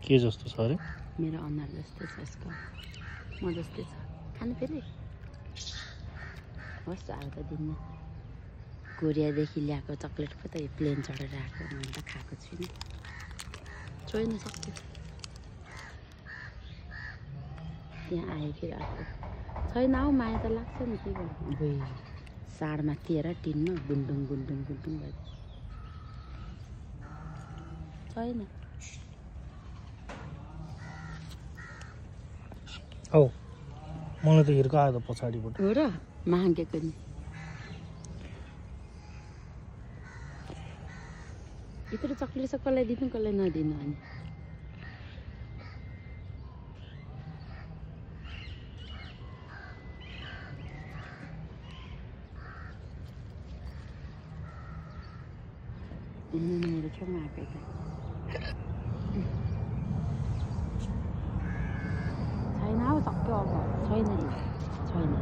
के जस्तो छ अरे? मेरो अनुहार जस्तै छ यसको, म जस्तै छ। खानु फेरि होस् अब त दिन्न। कोरियादेखि ल्याएको चक्लेट पो त यो प्लेन चढेर आएको, मैले त खाएको छुइनँ। छोइन सक्छु त्यहाँ आयो फेरि अर्को छैन हौ, माया त लाग्छ नि, के गर्नु। अब साँडमा तेह्र टिनमा गुन्डुङ गुन्डुङ गुन्डुङ भयो। छैन औ मलाई त हिर्का आयो त पछाडिबाट। हो र मागेको नि। यत्रो चक्लेट छ, कसलाई दिनु कसलाई नदिनु अनि। मेरो छेउमा आएको यता छैन हौ, सक्यो अब छैन नि, छैन।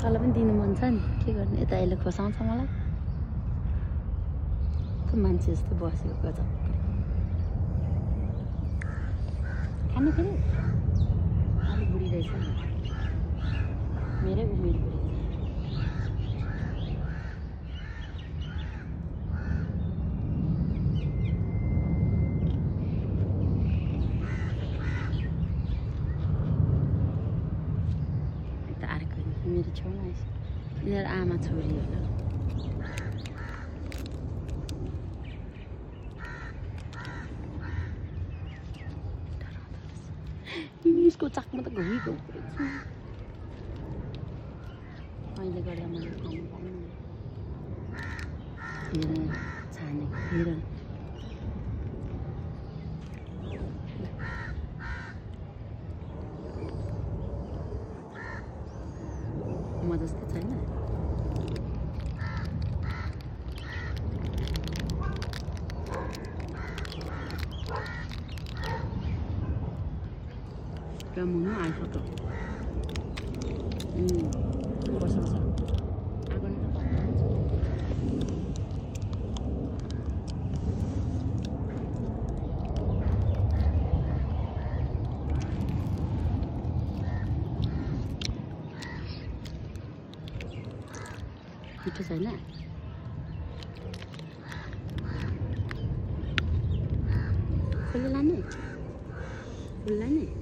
तँलाई पनि दिनु मन छ नि, के गर्नु। यता यसले खोसाउँछ मलाई, त्यो मान्छे जस्तो बसेको गजब। खानु फेरि अलिक बुढी रहेछ नि, मेरै उमेर बुढी। यता अर्को मेरो छेउमा आएछ, यिनीहरू आमा छोरी होला। यसको चाकमा त घुमिको अहिले गर्दा मैले खानु पाउनु। हेर छानेको, हेर म जस्तै छैन। मुनु आइफोटो बस्छ आगो नि त मिठो छैन। खोले लाने, खोले लाने।